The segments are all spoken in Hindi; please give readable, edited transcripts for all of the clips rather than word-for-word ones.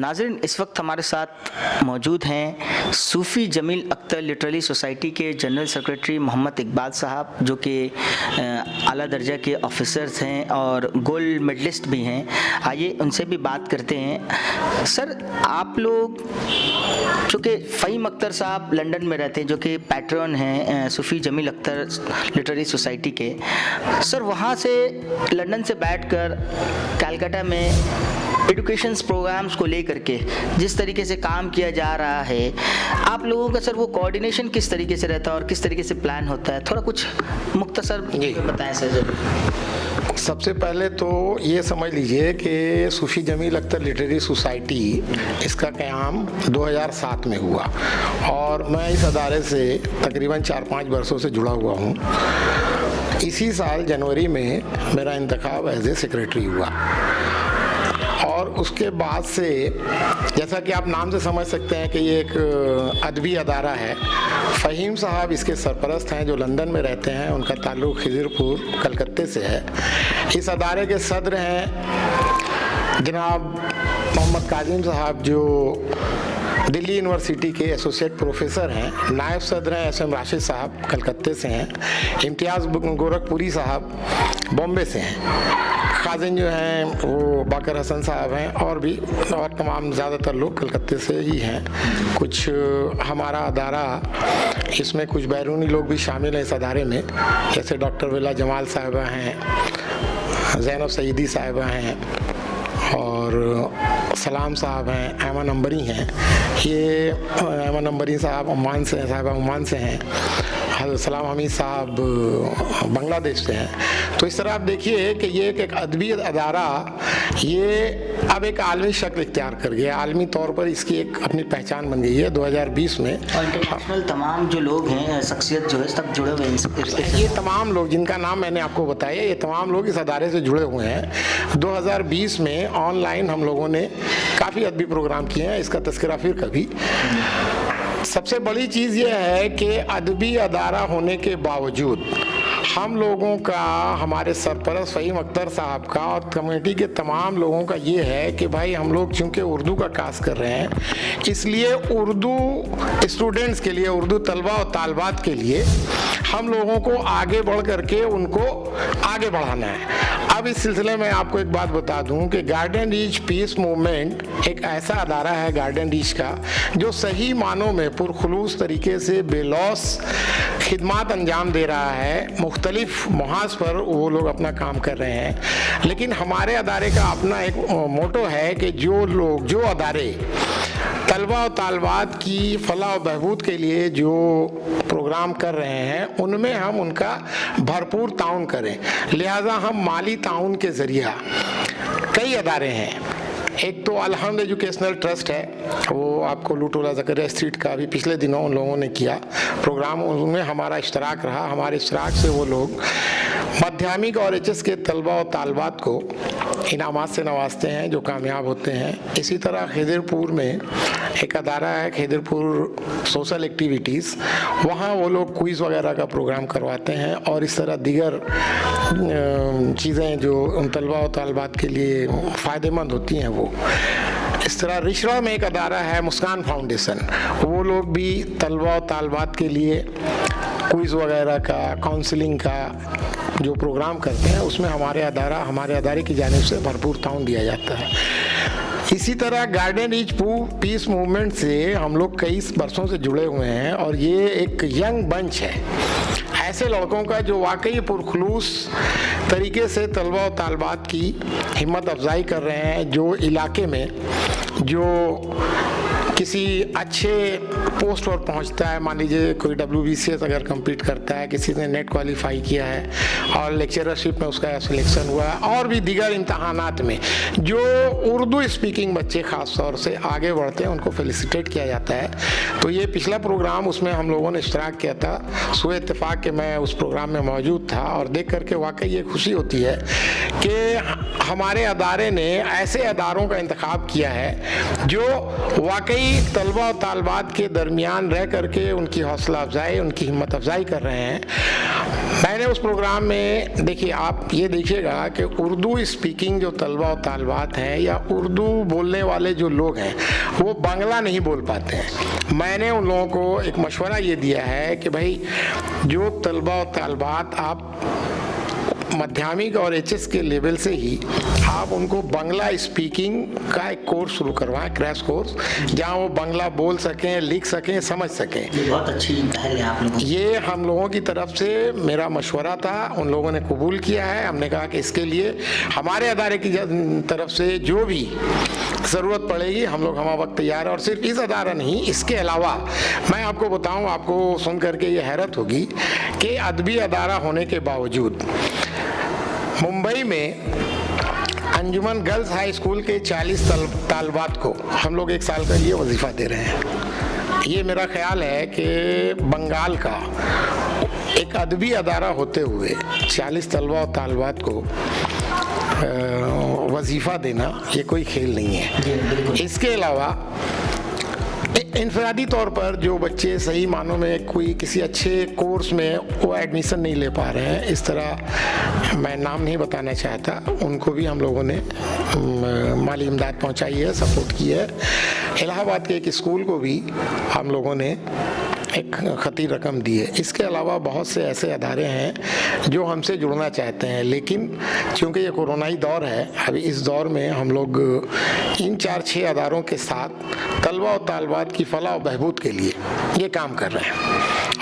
नाज़रीन, इस वक्त हमारे साथ मौजूद हैं सूफ़ी जमील अख्तर लिटरेरी सोसाइटी के जनरल सेक्रेटरी मोहम्मद इकबाल साहब, जो कि आला दर्जा के ऑफिसर्स हैं और गोल्ड मेडलिस्ट भी हैं। आइए उनसे भी बात करते हैं। सर, आप लोग चूँकि फ़हीम अख्तर साहब लंदन में रहते हैं, जो कि पैट्रन हैं सूफ़ी जमील अख्तर लिटरेरी सोसाइटी के, सर वहाँ से लंदन से बैठकर कलकत्ता में एजुकेशन प्रोग्राम्स को लेकर के जिस तरीके से काम किया जा रहा है, आप लोगों का सर वो कोऑर्डिनेशन किस तरीके से रहता है और किस तरीके से प्लान होता है, थोड़ा कुछ मुख्तसर बताएं सर जरूर। सबसे पहले तो ये समझ लीजिए कि सूफ़ी जमील अख्तर लिटरेरी सोसाइटी, इसका क़याम 2007 में हुआ और मैं इस अदारे से तकरीबन 4-5 वर्षों से जुड़ा हुआ हूँ। इसी साल जनवरी में मेरा इंतखाब एज ए सेक्रेटरी हुआ और उसके बाद से, जैसा कि आप नाम से समझ सकते हैं कि ये एक अदबी अदारा है। फ़हीम साहब इसके सरपरस्त हैं जो लंदन में रहते हैं, उनका ताल्लुक़ खिज़िरपुर कलकत्ते से है। इस अदारे के सदर हैं जनाब मोहम्मद काजिम साहब, जो दिल्ली यूनिवर्सिटी के एसोसिएट प्रोफेसर हैं। नायब सदर हैं एस एम राशिद साहब, कलकत्ते से हैं। इम्तियाज़ गोरखपुरी साहब बॉम्बे से हैं। खाजिन जो हैं वो बाकर हसन साहब हैं और भी, और तमाम ज़्यादातर लोग कलकत्ते से ही हैं। कुछ हमारा अदारा, इसमें कुछ बैरूनी लोग भी शामिल हैं इस अदारे में, जैसे डॉक्टर विला जमाल साहिबा हैं, ज़ैनब सईदी साहिबा हैं और सलाम साहब हैं, ऐमन अंबरी हैं। ये ऐमन अंबरी साहब ओमान से हैं, साहिबा ओमान से हैं। सलाम हमीद साहब बांग्लादेश से हैं। तो इस तरह आप देखिए कि ये एक अदबी अदारा ये अब एक आलमी शक्ल इख्तियार कर गया, आलमी तौर पर इसकी एक अपनी पहचान बन गई है 2020 में। और इंटरनेशनल तमाम जो लोग हैं, शख्सियत जो है, सब जुड़े हुए हैं। ये तमाम लोग जिनका नाम मैंने आपको बताया, ये तमाम लोग इस अदारे से जुड़े हुए हैं। 2020 में ऑनलाइन हम लोगों ने काफ़ी अदबी प्रोग्राम किए हैं, इसका तज़किरा फिर कभी। सबसे बड़ी चीज़ ये है कि अदबी अदारा होने के बावजूद हम लोगों का, हमारे सरपरस्त फ़हीम अख्तर साहब का और कमेटी के तमाम लोगों का ये है कि भाई हम लोग चूँकि उर्दू का काज कर रहे हैं, इसलिए उर्दू स्टूडेंट्स के लिए, उर्दू तलबा और तालबात के लिए हम लोगों को आगे बढ़ करके उनको आगे बढ़ाना है। अब इस सिलसिले में आपको एक बात बता दूं कि गार्डन रीच पीस मूवमेंट एक ऐसा अदारा है गार्डन रीच का, जो सही मानों में पुरखुलूस तरीके से बेलौस खिदमात अंजाम दे रहा है। मुख्तलिफ मुहाज पर वो लोग अपना काम कर रहे हैं, लेकिन हमारे अदारे का अपना एक मोटो है कि जो लोग, जो अदारे तलबा और तालबात की फलाह और बहबूद के लिए जो प्रोग्राम कर रहे हैं, उनमें हम उनका भरपूर ताउन करें। लिहाजा हम माली ताउन के ज़रिया, कई अदारे हैं। एक तो अलहम्द एजुकेशनल ट्रस्ट है, वो आपको लूटोला ज़करिया स्ट्रीट का भी पिछले दिनों उन लोगों ने किया प्रोग्राम, उनमें हमारा इश्तराक रहा। हमारे इश्तराक से वो लोग माध्यमिक और एचएस के तलबा और तालबात को इनामात से नवाजते हैं जो कामयाब होते हैं। इसी तरह खिज़िरपुर में एक अदारा है, खिज़िरपुर सोशल एक्टिविटीज़, वहाँ वो लोग क्विज़ वगैरह का प्रोग्राम करवाते हैं और इस तरह दीगर चीज़ें जो उन तलबा और तालबात के लिए फ़ायदेमंद होती हैं वो। इस तरह रिशरा में एक अदारा है मुस्कान फाउंडेशन, वो लोग भी तलबा और तालबात के लिए क्विज़ वगैरह का, काउंसलिंग का जो प्रोग्राम करते हैं, उसमें हमारे अदारे की जानिब से भरपूर ताउन दिया जाता है। इसी तरह गार्डन रीच पीस मूवमेंट से हम लोग कई वर्षों से जुड़े हुए हैं और ये एक यंग बंच है ऐसे लड़कों का जो वाकई पुरखुलूस तरीके से तलबा और तालबात की हिम्मत अफजाई कर रहे हैं, जो इलाके में जो किसी अच्छे पोस्ट पर पहुंचता है, मान लीजिए कोई WBCS अगर कंप्लीट करता है, किसी ने नेट क्वालिफाई किया है और लेक्चरशिप में उसका सिलेक्शन हुआ है, और भी दीगर इम्तहानात में जो उर्दू स्पीकिंग बच्चे ख़ास तौर से आगे बढ़ते हैं, उनको फेलिसिटेट किया जाता है। तो ये पिछला प्रोग्राम, उसमें हम लोगों ने इश्तराक किया था। सुए इत्तेफाक कि मैं उस प्रोग्राम में मौजूद था और देख करके वाकई ये खुशी होती है कि हमारे अदारे ने ऐसे अदारों का इंतखाब किया है जो वाकई तलबा और तालबात के दरमियान रह करके उनकी हौसला अफजाई, उनकी हिम्मत अफजाई कर रहे हैं। मैंने उस प्रोग्राम में, देखिए आप ये देखिएगा कि उर्दू स्पीकिंग जो तलबा और तालबात हैं या उर्दू बोलने वाले जो लोग हैं वो बांग्ला नहीं बोल पाते हैं। मैंने उन लोगों को एक मशवरा ये दिया है कि भाई जो तलबा और तालबात आप माध्यमिक और एचएस के लेवल से ही आप उनको बांग्ला स्पीकिंग का एक कोर्स शुरू करवाएं, क्रैश कोर्स, जहां वो बांग्ला बोल सकें, लिख सकें, समझ सकें। ये बहुत अच्छी पहल है आप लोगों की। ये हम लोगों की तरफ से मेरा मशवरा था, उन लोगों ने कबूल किया है। हमने कहा कि इसके लिए हमारे अदारे की तरफ से जो भी ज़रूरत पड़ेगी हम लोग हम वक्त तैयार है। और सिर्फ इस अदारा नहीं, इसके अलावा मैं आपको बताऊं, आपको सुन करके ये हैरत होगी कि अदबी अदारा होने के बावजूद मुंबई में अंजुमन गर्ल्स हाई स्कूल के 40 तालबात को हम लोग 1 साल का ये वजीफ़ा दे रहे हैं। ये मेरा ख्याल है कि बंगाल का एक अदबी अदारा होते हुए 40 तलबा और तालबात को वजीफ़ा देना ये कोई खेल नहीं है। इसके अलावा इनफरादी तौर पर जो बच्चे सही मानों में कोई किसी अच्छे कोर्स में वो एडमिशन नहीं ले पा रहे हैं, इस तरह मैं नाम नहीं बताना चाहता, उनको भी हम लोगों ने माली इमदाद पहुंचाई है, सपोर्ट की है। इलाहाबाद के एक स्कूल को भी हम लोगों ने एक खती रकम दी है। इसके अलावा बहुत से ऐसे अदारे हैं जो हमसे जुड़ना चाहते हैं, लेकिन चूँकि ये कोरोनाई दौर है, अभी इस दौर में हम लोग इन 4-6 अदारों के साथ तलबा और तालबात की फलाह और बहबूद के लिए ये काम कर रहे हैं।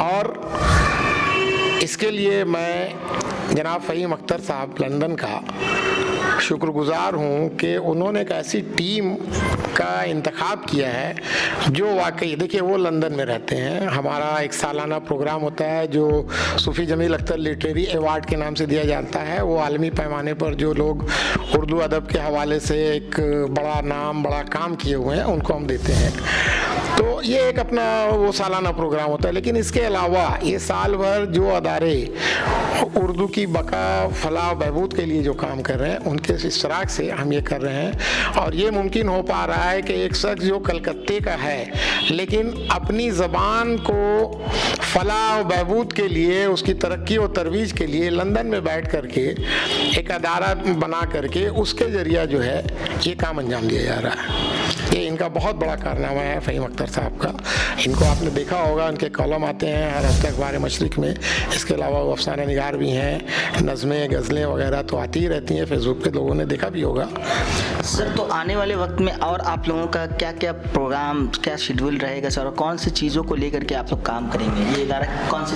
और इसके लिए मैं जनाब फ़हीम अख्तर साहब लंदन का शुक्रगुजार हूँ कि उन्होंने एक ऐसी टीम का इंतखाब किया है जो वाकई, देखिए वो लंदन में रहते हैं। हमारा एक सालाना प्रोग्राम होता है जो सूफ़ी जमील अख्तर लिटरेरी अवार्ड के नाम से दिया जाता है। वो आलमी पैमाने पर जो लोग उर्दू अदब के हवाले से एक बड़ा नाम, बड़ा काम किए हुए हैं, उनको हम देते हैं। तो ये एक अपना वो सालाना प्रोग्राम होता है। लेकिन इसके अलावा ये साल भर जो अदारे उर्दू की बका, फलाह, बहबूद के लिए जो काम कर रहे हैं, उनके इश्तराक से हम ये कर रहे हैं। और ये मुमकिन हो पा रहा है कि एक शख्स जो कलकत्ते का है लेकिन अपनी ज़बान को फलाह और बहबूद के लिए, उसकी तरक्की और तरवीज के लिए लंदन में बैठ करके एक अदारा बना करके उसके ज़रिया जो है ये काम अंजाम दिया जा रहा है। ये इनका बहुत बड़ा कारनामा है फ़हीम अख्तर साहब का। इनको आपने देखा होगा, उनके कॉलम आते हैं हर हफ्ते अखबार मशरिक में। इसके अलावा वो अफसाना निगार भी हैं, नज़में, गज़लें वगैरह तो आती ही रहती हैं, फेसबुक पे लोगों ने देखा भी होगा। सर, तो आने वाले वक्त में और आप लोगों का क्या क्या प्रोग्राम, क्या शेड्यूल रहेगा सर, और कौन सी चीज़ों को लेकर के आप लोग काम करेंगे? ये इदारा कौन से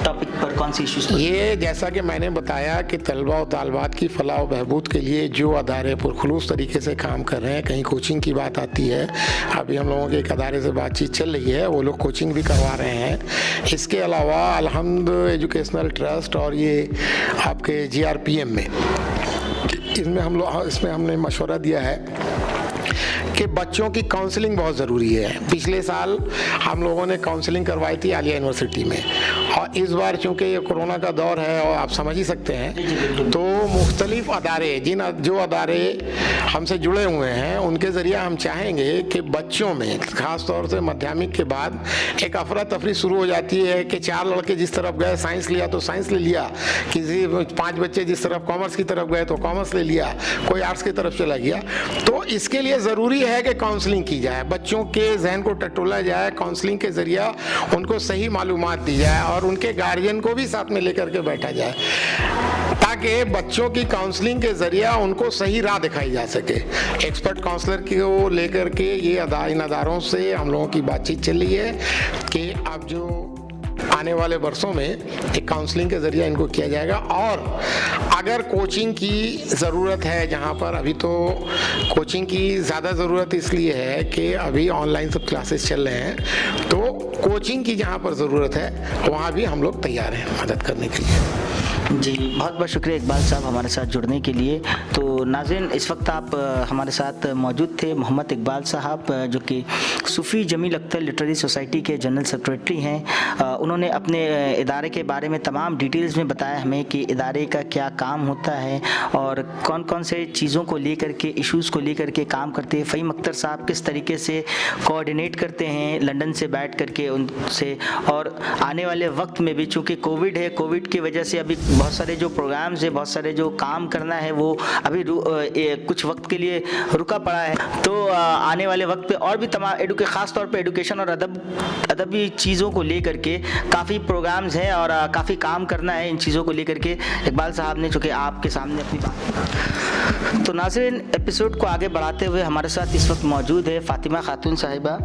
टॉपिक पर, कौन सी इश्यूज़ पर? ये जैसा कि मैंने बताया कि तलबा और तालबात की फलाह और बहबूद के लिए जो अदारे पुरखुलूस तरीके से काम कर रहे हैं, कहीं कोचिंग की बात आती है, अभी हम लोगों के एक अदारे से बातचीत चल रही है, वो लोग कोचिंग भी करवा रहे हैं। इसके अलावा अलहम्द एजुकेशनल ट्रस्ट और ये आपके GRPM में, इसमें हमने मशवरा दिया है कि बच्चों की काउंसलिंग बहुत ज़रूरी है। पिछले साल हम लोगों ने काउंसलिंग करवाई थी आलिया यूनिवर्सिटी में, और इस बार चूँकि ये कोरोना का दौर है और आप समझ ही सकते हैं, तो मुख्तलिफ अदारे, जो अदारे हमसे जुड़े हुए हैं, उनके ज़रिए हम चाहेंगे कि बच्चों में, ख़ास तौर से माध्यमिक के बाद एक अफरा तफरी शुरू हो जाती है कि 4 लड़के जिस तरफ गए साइंस लिया तो साइंस ले लिया, किसी 5 बच्चे जिस तरफ कॉमर्स की तरफ गए तो कॉमर्स ले लिया, कोई आर्ट्स की तरफ चला गया। तो इसके लिए ज़रूरी है कि काउंसलिंग की जाए, बच्चों के जहन को टटोला जाए, काउंसलिंग के ज़रिए उनको सही मालूमात दी जाए और उनके गार्जियन को भी साथ में लेकर के बैठा जाए, ताकि बच्चों की काउंसलिंग के ज़रिए उनको सही राह दिखाई जा सके। एक्सपर्ट काउंसलर को लेकर के ये इन अदारों से हम लोगों की बातचीत चल रही है कि अब जो आने वाले वर्षों में एक काउंसलिंग के ज़रिए इनको किया जाएगा। और अगर कोचिंग की ज़रूरत है, जहाँ पर अभी तो कोचिंग की ज़्यादा ज़रूरत इसलिए है कि अभी ऑनलाइन सब क्लासेस चल रहे हैं, तो कोचिंग की जहाँ पर ज़रूरत है वहाँ भी हम लोग तैयार हैं मदद करने के लिए। जी, बहुत बहुत शुक्रिया इकबाल साहब हमारे साथ जुड़ने के लिए। तो नाज़रीन, इस वक्त आप हमारे साथ मौजूद थे मोहम्मद इकबाल साहब, जो कि सूफ़ी जमील अख्तर लिटरेरी सोसाइटी के जनरल सेक्रेटरी हैं। उन्होंने अपने इदारे के बारे में तमाम डिटेल्स में बताया हमें कि इदारे का क्या काम होता है और कौन कौन से चीज़ों को लेकर के, इश्यूज़ को लेकर के काम करते हैं। फ़हीम अख्तर साहब किस तरीके से कोऑर्डिनेट करते हैं लंदन से बैठ करके उनसे, और आने वाले वक्त में भी चूँकि कोविड है, कोविड की वजह से अभी बहुत सारे जो प्रोग्राम्स है, बहुत सारे जो काम करना है वो अभी कुछ वक्त के लिए रुका पड़ा है। तो आने वाले वक्त पे और भी तमाम ख़ास तौर पे एजुकेशन और अदबी चीज़ों को लेकर के काफ़ी प्रोग्राम्स हैं और काफ़ी काम करना है इन चीज़ों को लेकर के। इकबाल साहब ने चूँकि आपके सामने अपनी बात, तो नाज़रीन एपिसोड को आगे बढ़ाते हुए हमारे साथ इस वक्त मौजूद है फ़ातिमा खातून साहिबा,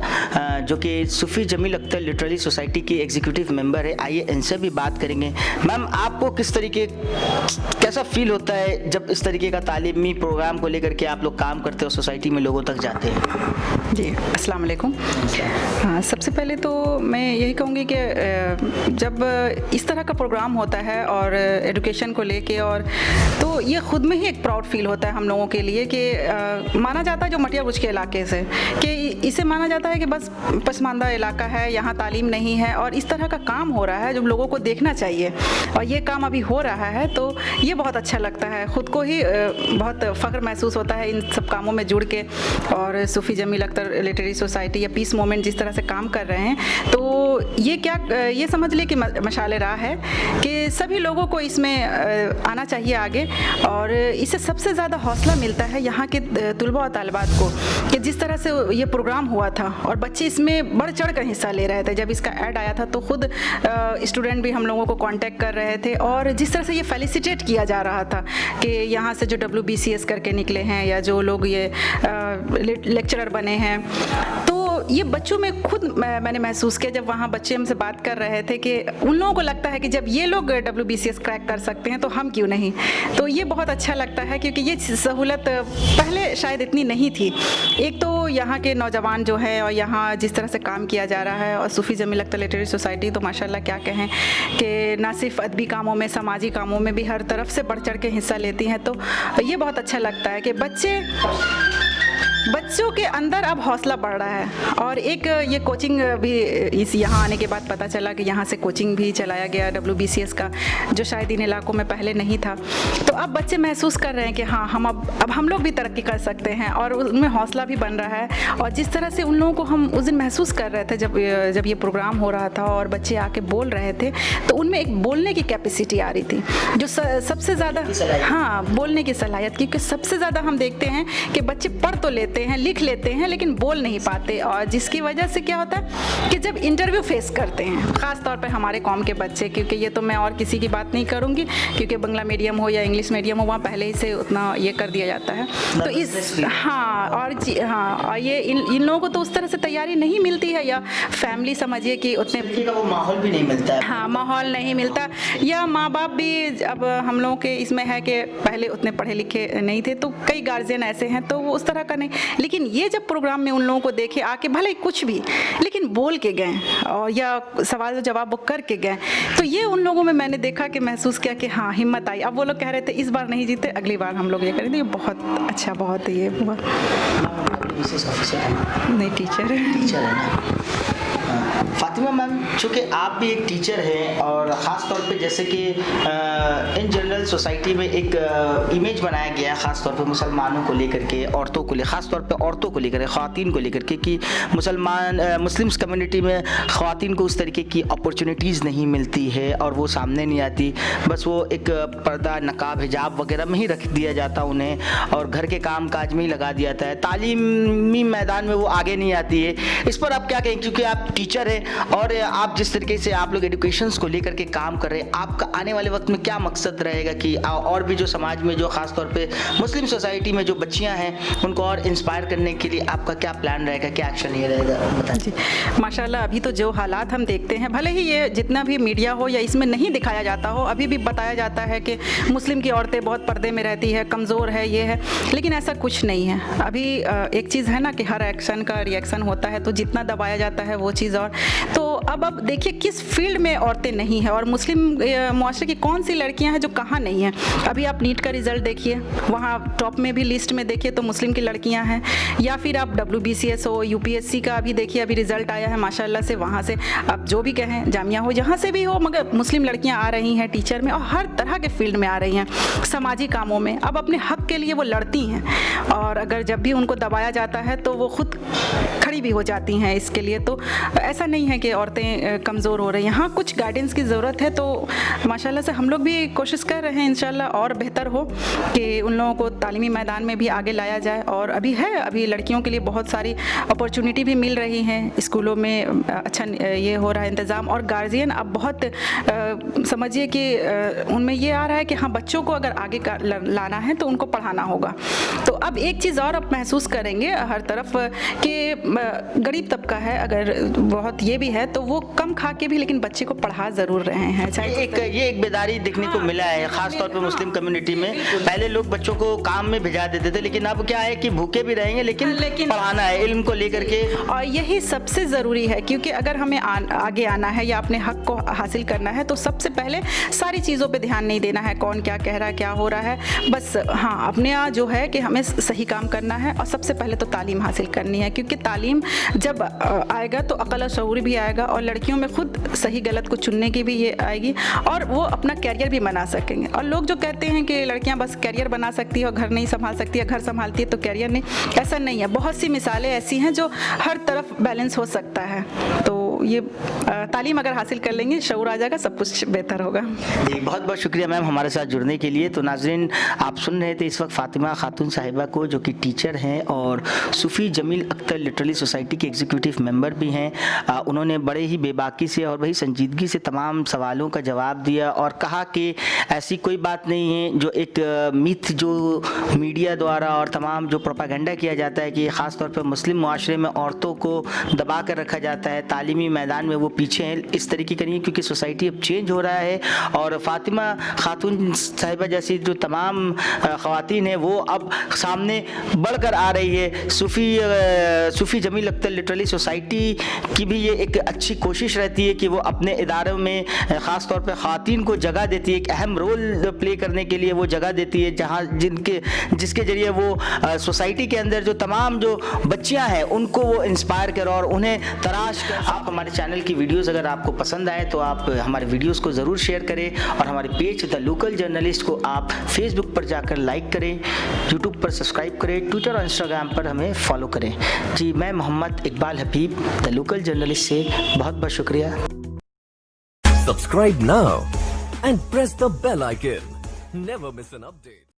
जो कि सूफ़ी जमील अख्तर लिटरेरी सोसाइटी की एग्जीक्यूटिव मेंबर है। आइए इनसे भी बात करेंगे। मैम, आपको कैसा फील होता है जब इस तरीके का तालीमी प्रोग्राम को लेकर के आप लोग काम करते हो, सोसाइटी में लोगों तक जाते हैं? जी, अस्सलाम वालेकुम। हाँ, सबसे पहले तो मैं यही कहूँगी कि जब इस तरह का प्रोग्राम होता है और एजुकेशन को लेके, और तो ये ख़ुद में ही एक प्राउड फील होता है हम लोगों के लिए कि माना जाता है जो मटिया बुर्ज के इलाके से, कि इसे माना जाता है कि बस पसमानदा इलाका है, यहाँ तालीम नहीं है, और इस तरह का काम हो रहा है जो लोगों को देखना चाहिए, और ये काम अभी हो रहा है, तो ये बहुत अच्छा लगता है। ख़ुद को ही बहुत फ़ख्र महसूस होता है इन सब कामों में जुड़ के। और सूफ़ी जमील अख्तर लिटरेरी सोसाइटी या पीस मूवमेंट जिस तरह से काम कर रहे हैं, तो ये समझ ले कि मशाले राह है कि सभी लोगों को इसमें आना चाहिए आगे। और इससे सबसे ज़्यादा हौसला मिलता है यहाँ के तुलबा और तालिबात को, कि जिस तरह से ये प्रोग्राम हुआ था और बच्चे इसमें बढ़ चढ़ कर हिस्सा ले रहे थे। जब इसका ऐड आया था तो खुद स्टूडेंट भी हम लोगों को कांटेक्ट कर रहे थे, और जिस तरह से ये फेलिसिटेट किया जा रहा था कि यहाँ से जो WBCS करके निकले हैं या जो लोग ये लेक्चरर बने हैं, तो ये बच्चों में खुद मैंने महसूस किया जब वहाँ बच्चे हमसे बात कर रहे थे कि उन लोगों को लगता है कि जब ये लोग WBCS क्रैक कर सकते हैं तो हम क्यों नहीं। तो ये बहुत अच्छा लगता है क्योंकि ये सहूलत पहले शायद इतनी नहीं थी। एक तो यहाँ के नौजवान जो है और यहाँ जिस तरह से काम किया जा रहा है, और सूफ़ी जमील अख्तर लिटरेरी सोसाइटी तो माशाल्लाह क्या कहें कि ना सिर्फ अदबी कामों में, समाजी कामों में भी हर तरफ से बढ़ चढ़ के हिस्सा लेती हैं। तो ये बहुत अच्छा लगता है कि बच्चों के अंदर अब हौसला बढ़ रहा है। और एक ये कोचिंग भी इस यहाँ आने के बाद पता चला कि यहाँ से कोचिंग भी चलाया गया WBCS का, जो शायद इन इलाकों में पहले नहीं था। तो अब बच्चे महसूस कर रहे हैं कि हाँ, हम अब हम लोग भी तरक्की कर सकते हैं, और उनमें हौसला भी बन रहा है। और जिस तरह से उन लोगों को हम उस दिन महसूस कर रहे थे जब ये प्रोग्राम हो रहा था और बच्चे आके बोल रहे थे, तो उनमें एक बोलने की कैपेसिटी आ रही थी जो सबसे ज़्यादा, हाँ, बोलने की सलाहियत। क्योंकि सबसे ज़्यादा हम देखते हैं कि बच्चे पढ़ तो लेते हैं, लिख लेते हैं, लेकिन बोल नहीं पाते, और जिसकी वजह से क्या होता है कि जब इंटरव्यू फेस करते हैं, ख़ास तौर पे हमारे कौम के बच्चे, क्योंकि ये तो मैं और किसी की बात नहीं करूँगी, क्योंकि बंगला मीडियम हो या इंग्लिश मीडियम हो, वहाँ पहले ही से उतना ये कर दिया जाता है। तो और ये इन लोगों को तो उस तरह से तैयारी नहीं मिलती है, या फैमिली समझिए कि उतने वो माहौल भी नहीं मिलता है। हाँ, माहौल नहीं मिलता, या माँ बाप भी, अब हम लोगों के इसमें है कि पहले उतने पढ़े लिखे नहीं थे, तो कई गार्जियन ऐसे हैं तो वो उस तरह का नहीं। लेकिन ये जब प्रोग्राम में उन लोगों को देखे आके, भले कुछ भी लेकिन बोल के गए और या सवाल जवाब वो करके गए, तो ये उन लोगों में मैंने देखा कि महसूस किया कि हाँ, हिम्मत आई। अब वो लोग कह रहे थे इस बार नहीं जीते, अगली बार हम लोग ये करेंगे। ये बहुत अच्छा, बहुत ये नहीं, टीचर है ना फातिमा मैम, चूँकि आप भी एक टीचर हैं, और ख़ास तौर पे जैसे कि इन जनरल सोसाइटी में एक इमेज बनाया गया है ख़ास तौर पे मुसलमानों को लेकर के, औरतों को ले, ख़ास तौर पे औरतों को लेकर, ख़वातीन को लेकर के, कि मुस्लिम्स कम्युनिटी में ख़वातीन को उस तरीके की अपॉर्चुनिटीज़ नहीं मिलती है और वो सामने नहीं आती। बस वो एक पर्दा, नकाब, हिजाब वगैरह में ही रख दिया जाता उन्हें, और घर के काम काज में ही लगा दिया जाता है। तालीमी मैदान में वो आगे नहीं आती है। इस पर आप क्या कहें, क्योंकि आप टीचर हैं और आप जिस तरीके से आप लोग एजुकेशंस को लेकर के काम कर रहे हैं, आपका आने वाले वक्त में क्या मकसद रहेगा कि और भी जो समाज में, जो खास तौर पे मुस्लिम सोसाइटी में जो बच्चियां हैं, उनको और इंस्पायर करने के लिए आपका क्या प्लान रहेगा, क्या एक्शन ये रहेगा, बताइए। जी, माशाल्लाह, अभी तो जो हालात हम देखते हैं, भले ही ये जितना भी मीडिया हो या इसमें नहीं दिखाया जाता हो, अभी भी बताया जाता है कि मुस्लिम की औरतें बहुत पर्दे में रहती है, कमज़ोर है, ये है, लेकिन ऐसा कुछ नहीं है। अभी एक चीज़ है ना कि हर एक्शन का रिएक्शन होता है, तो जितना दबाया जाता है वो चीज़, और तो अब देखिए किस फील्ड में औरतें नहीं हैं और मुस्लिम मुआशरे की कौन सी लड़कियां हैं जो कहाँ नहीं हैं। अभी आप नीट का रिजल्ट देखिए, वहाँ टॉप में भी लिस्ट में देखिए तो मुस्लिम की लड़कियां हैं, या फिर आप WBCS हो, UPSC का अभी देखिए अभी रिजल्ट आया है माशाल्लाह से, वहाँ से आप जो भी कहें जामिया हो जहाँ से भी हो, मगर मुस्लिम लड़कियाँ आ रही हैं टीचर में और हर तरह के फील्ड में आ रही हैं, सामाजिक कामों में। अब अपने हक के लिए वो लड़ती हैं और अगर जब भी उनको दबाया जाता है तो वो खुद खड़ी भी हो जाती हैं इसके लिए। तो ऐसा नहीं है कि औरतें कमज़ोर हो रही हैं, हाँ कुछ गाइडेंस की ज़रूरत है। तो माशाल्लाह से हम लोग भी कोशिश कर रहे हैं इंशाल्लाह और बेहतर हो कि उन लोगों को तालीमी मैदान में भी आगे लाया जाए। और अभी लड़कियों के लिए बहुत सारी अपॉर्चुनिटी भी मिल रही हैं, स्कूलों में अच्छा ये हो रहा है इंतज़ाम। और गार्जियन अब बहुत समझिए कि उनमें ये आ रहा है कि हाँ बच्चों को अगर आगे लाना है तो उनको पढ़ाना होगा। तो अब एक चीज़ और आप महसूस करेंगे हर तरफ कि गरीब तबका है, अगर बहुत ये भी है तो वो कम खा के भी लेकिन बच्चे को पढ़ा ज़रूर रहे हैं। ये एक बेदारी देखने को मिला है खास तौर पे मुस्लिम कम्युनिटी में। पहले लोग बच्चों को काम में भिजा देते थे, लेकिन अब क्या है कि भूखे भी रहेंगे लेकिन पढ़ाना है इल्म को लेकर के, और यही सबसे ज़रूरी है। क्योंकि अगर हमें आगे आना है या अपने हक को हासिल करना है तो सबसे पहले सारी चीज़ों पे ध्यान नहीं देना है, कौन क्या कह रहा है क्या हो रहा है, बस हाँ अपने यहाँ जो है कि हमें सही काम करना है और सबसे पहले तो तालीम हासिल करनी है। क्योंकि तालीम जब आएगा तो अक़ल और शऊर भी आएगा और लड़कियों में खुद सही गलत को चुनने की भी ये आएगी और वो अपना कैरियर भी बना सकेंगे। और लोग जो कहते हैं कि लड़कियां बस कैरियर बना सकती है और घर नहीं संभाल सकती है, घर संभालती है तो कैरियर नहीं, ऐसा नहीं है। बहुत सी मिसालें ऐसी हैं जो हर तरफ बैलेंस हो सकता है। तो ये तालीम अगर हासिल कर लेंगे, शऊर आ जाएगा, सब कुछ बेहतर होगा। जी बहुत बहुत शुक्रिया मैम हमारे साथ जुड़ने के लिए। तो नाज़रीन आप सुन रहे थे इस वक्त फ़ातिमा खातून साहिबा को, जो कि टीचर हैं और सूफ़ी जमील अख्तर लिटरेरी सोसाइटी के एग्जीक्यूटिव मेंबर भी हैं। उन्होंने बड़े ही बेबाकी से और बड़ी संजीदगी से तमाम सवालों का जवाब दिया और कहा कि ऐसी कोई बात नहीं है जो एक मिथ जो मीडिया द्वारा और तमाम जो प्रोपागेंडा किया जाता है कि ख़ास तौर पर मुस्लिम मुआशरे में औरतों को दबा कर रखा जाता है, तालीमी मैदान में वो पीछे हैं, इस तरीके का नहीं है। क्योंकि सोसाइटी अब चेंज हो रहा है और फ़ातिमा खातून साहिबा जैसी जो तमाम ख़वातीन हैं वो अब सामने बढ़कर आ रही है। सूफ़ी जमील अख्तर लिटरेरी सोसाइटी की भी ये एक अच्छी कोशिश रहती है कि वो अपने इदारों में ख़ास तौर पर ख़वातीन को जगह देती है, एक अहम रोल प्ले करने के लिए वो जगह देती है, जहाँ जिसके ज़रिए वो सोसाइटी के अंदर जो तमाम जो बच्चियाँ हैं उनको वो इंस्पायर कर और उन्हें तराश कर। आप हमारे चैनल की वीडियोस अगर आपको पसंद आए तो आप हमारे वीडियोस को ज़रूर शेयर करें और हमारे पेज द लोकल जर्नलिस्ट को आप फेसबुक पर जाकर लाइक करें, यूट्यूब पर सब्सक्राइब करें, ट्विटर और इंस्टाग्राम पर हमें फॉलो करें। जी मैं मोहम्मद इकबाल हबीब द लोकल जर्नलिस्ट से बहुत बहुत शुक्रिया। Subscribe now and press the bell icon. Never miss an update.